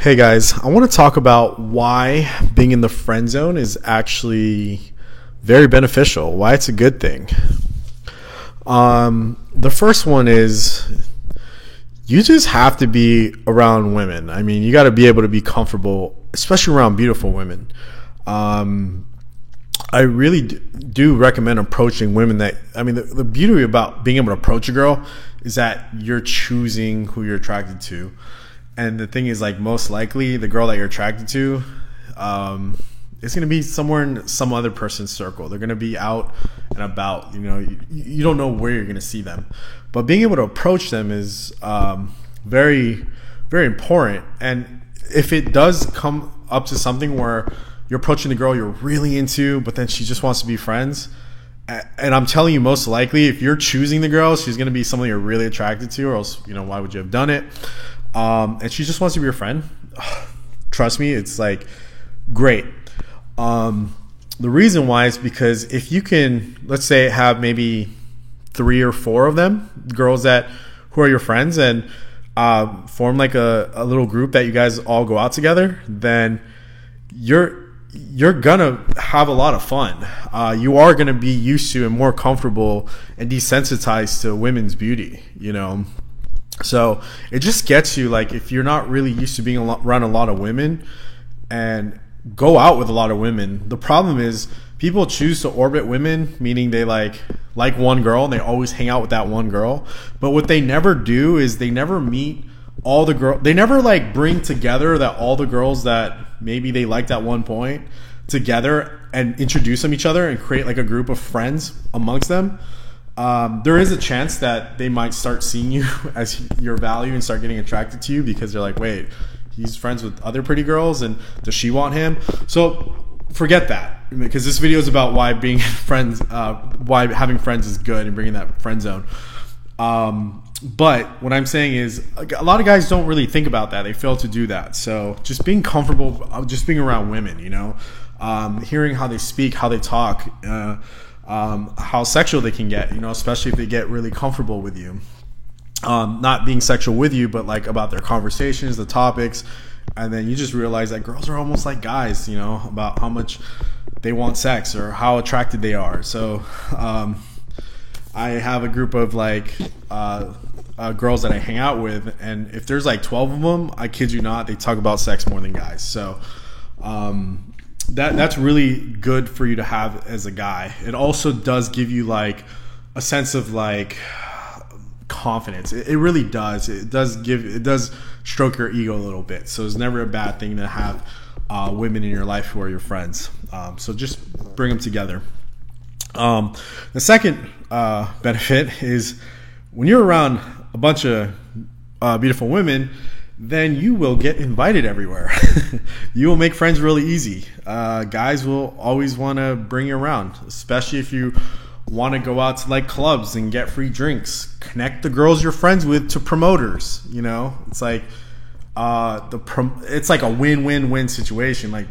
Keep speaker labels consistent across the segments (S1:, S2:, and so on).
S1: Hey guys, I want to talk about why being in the friend zone is actually very beneficial, why it's a good thing. The first one is you just have to be around women. I mean, you got to be able to be comfortable, especially around beautiful women. I really do recommend approaching women the beauty about being able to approach a girl is that you're choosing who you're attracted to. And the thing is, like, most likely the girl that you're attracted to is going to be somewhere in some other person's circle. They're going to be out and about. You know, you don't know where you're going to see them. But being able to approach them is very, very important. And if it does come up to something where you're approaching the girl you're really into, but then she just wants to be friends, and I'm telling you, most likely, if you're choosing the girl, she's going to be someone you're really attracted to, or else, you know, why would you have done it? And she just wants to be your friend. Trust me, it's like great. The reason why is because if you can, let's say, have maybe 3 or 4 of them, girls who are your friends, and form like a little group that you guys all go out together, then you're gonna have a lot of fun. You are gonna be used to and more comfortable and desensitized to women's beauty, you know. So it just gets you, like, if you're not really used to being around a lot of women and go out with a lot of women, the problem is people choose to orbit women, meaning they like one girl and they always hang out with that one girl. But what they never do is they never meet all the girls. They never like bring together all the girls that maybe they liked at one point together and introduce them each other and create like a group of friends amongst them. There is a chance that they might start seeing you as your value and start getting attracted to you because they're like, wait, he's friends with other pretty girls and does she want him? So forget that, because this video is about why being friends, why having friends is good and bringing that friend zone. But what I'm saying is a lot of guys don't really think about that. They fail to do that. So just being comfortable, just being around women, you know, hearing how they speak, how they talk, how sexual they can get, you know, especially if they get really comfortable with you. Not being sexual with you, but like about their conversations, the topics, and then you just realize that girls are almost like guys, you know, about how much they want sex or how attracted they are. So I have a group of like girls that I hang out with, and if there's like 12 of them, I kid you not, they talk about sex more than guys. So that's really good for you to have as a guy. It also does give you like a sense of like confidence. It really does. It does stroke your ego a little bit. So it's never a bad thing to have women in your life who are your friends. So just bring them together. The second benefit is when you're around a bunch of beautiful women, then you will get invited everywhere. You will make friends really easy. Guys will always want to bring you around, especially if you want to go out to like clubs and get free drinks. Connect the girls you're friends with to promoters. You know, it's like it's like a win-win-win situation. Like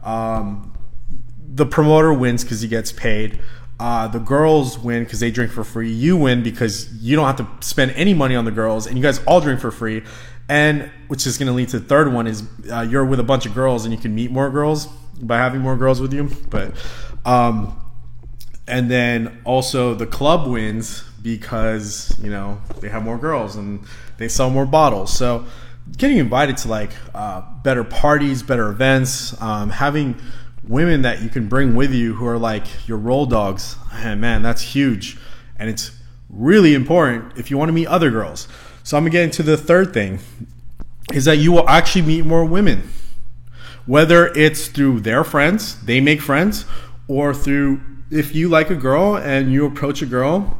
S1: the promoter wins because he gets paid. The girls win because they drink for free. You win because you don't have to spend any money on the girls, and you guys all drink for free. And which is going to lead to the third one is you're with a bunch of girls and you can meet more girls by having more girls with you. But and then also the club wins because, you know, they have more girls and they sell more bottles. So getting invited to like better parties, better events, having women that you can bring with you who are like your roll dogs, and man, that's huge. And it's really important if you want to meet other girls. So I'm going to get into the third thing, is that you will actually meet more women. Whether it's through their friends, they make friends, or through, if you like a girl and you approach a girl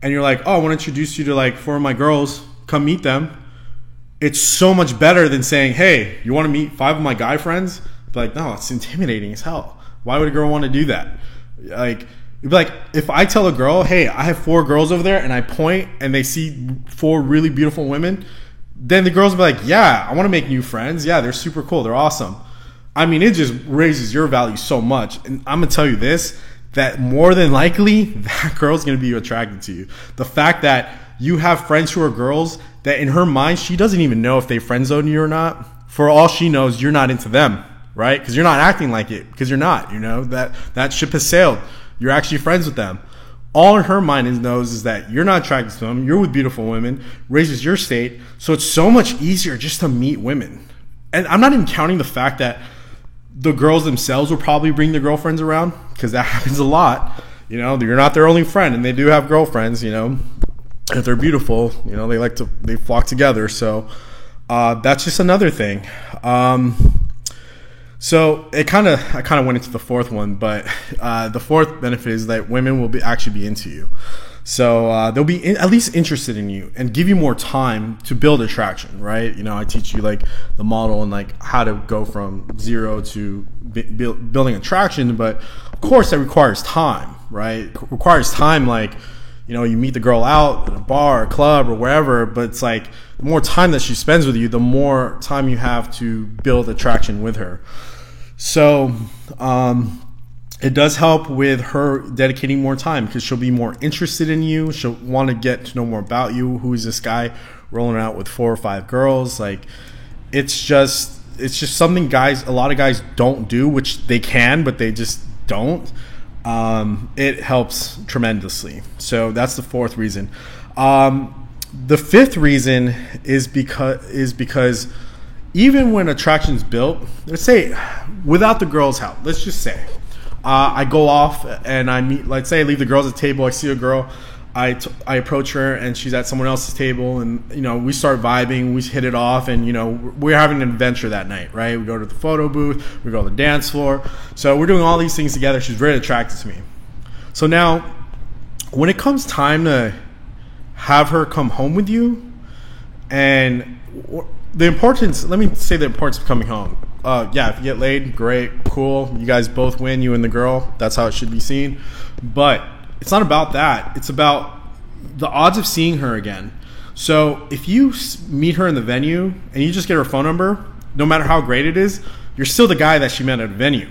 S1: and you're like, oh, I want to introduce you to like 4 of my girls, come meet them. It's so much better than saying, hey, you want to meet 5 of my guy friends? Be like, no, it's intimidating as hell. Why would a girl want to do that? Like, it'd be like, if I tell a girl, hey, I have 4 girls over there, and I point and they see 4 really beautiful women, then the girls will be like, yeah, I want to make new friends. Yeah, they're super cool. They're awesome. I mean, it just raises your value so much. And I'm going to tell you this, that more than likely, that girl's going to be attracted to you. The fact that you have friends who are girls that in her mind, she doesn't even know if they friend zone you or not. for all she knows, you're not into them, right? Because you're not acting like it, because you're not, that ship has sailed. You're actually friends with them. All in her mind knows is that you're not attracted to them. You're with beautiful women, raises your state. So it's so much easier just to meet women. And I'm not even counting the fact that the girls themselves will probably bring their girlfriends around, because that happens a lot. You're not their only friend, and they do have girlfriends, if they're beautiful, they flock together. So that's just another thing. So I kind of went into the fourth one, but the fourth benefit is that women will actually be into you. So they'll be at least interested in you and give you more time to build attraction, right? I teach you like the model and like how to go from zero to building attraction, but of course that requires time, right? It requires time, like you meet the girl out at a bar or club or wherever, but it's like the more time that she spends with you, the more time you have to build attraction with her. So it does help with her dedicating more time, because she'll be more interested in you. She'll want to get to know more about you. Who is this guy rolling out with 4 or 5 girls? Like, it's just something a lot of guys don't do, which they can, but they just don't. It helps tremendously. So that's the fourth reason. The fifth reason is because even when attraction's built, let's say without the girl's help, let's just say I go off and I meet, let's say I leave the girls at the table, I see a girl, I approach her and she's at someone else's table, and we start vibing, we hit it off, and we're having an adventure that night, right? We go to the photo booth, we go to the dance floor, so we're doing all these things together. She's very attracted to me. So now when it comes time to have her come home with you, and let me say the importance of coming home. If you get laid, great, cool, you guys both win, you and the girl, that's how it should be seen. But it's not about that. It's about the odds of seeing her again. So if you meet her in the venue and you just get her phone number, no matter how great it is, you're still the guy that she met at a venue.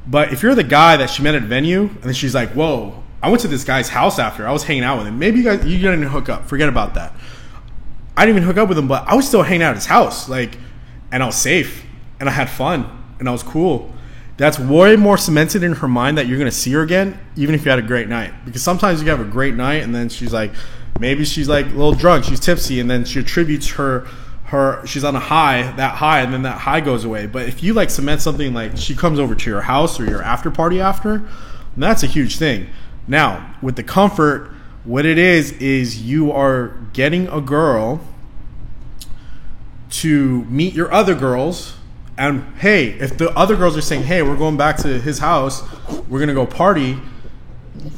S1: But if you're the guy that she met at a venue and then she's like, whoa, I went to this guy's house after, I was hanging out with him. Maybe you didn't hook up. Forget about that. I didn't even hook up with him, but I was still hanging out at his house, and I was safe, and I had fun, and I was cool. That's way more cemented in her mind that you're going to see her again, even if you had a great night. Because sometimes you have a great night, and then maybe she's like a little drunk, she's tipsy, and then she attributes she's on a high, and then that high goes away. But if you cement something, like she comes over to your house or your after party after, that's a huge thing. Now, with the comfort, what it is you are getting a girl to meet your other girls, and hey, if the other girls are saying, hey, we're going back to his house, we're gonna go party,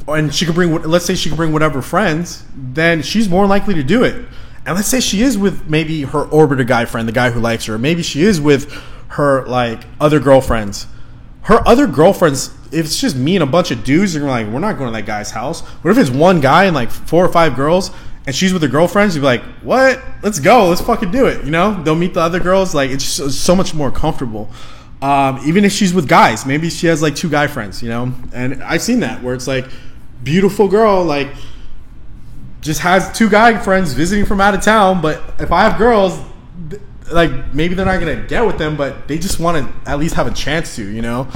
S1: and she could let's say she could bring whatever friends, then she's more likely to do it. And let's say she is with maybe her orbiter guy friend, the guy who likes her, maybe she is with her other girlfriends. Her other girlfriends, if it's just me and a bunch of dudes, they're like, we're not going to that guy's house. What if it's one guy and 4 or 5 girls, and she's with her girlfriends? You'd be like, what? Let's go. Let's fucking do it. They'll meet the other girls. It's just so much more comfortable. Even if she's with guys, maybe she has 2 guy friends, And I've seen that where it's beautiful girl, just has 2 guy friends visiting from out of town. But if I have girls, maybe they're not gonna get with them, but they just want to at least have a chance to,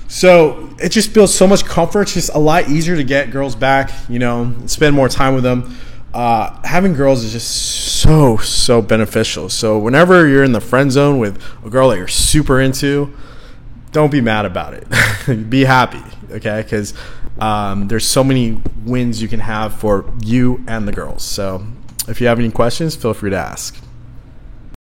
S1: So it just builds so much comfort. It's just a lot easier to get girls back, spend more time with them. Having girls is just so beneficial. So whenever you're in the friend zone with a girl that you're super into, don't be mad about it. Be happy, okay? Because there's so many wins you can have for you and the girls. So if you have any questions, feel free to ask.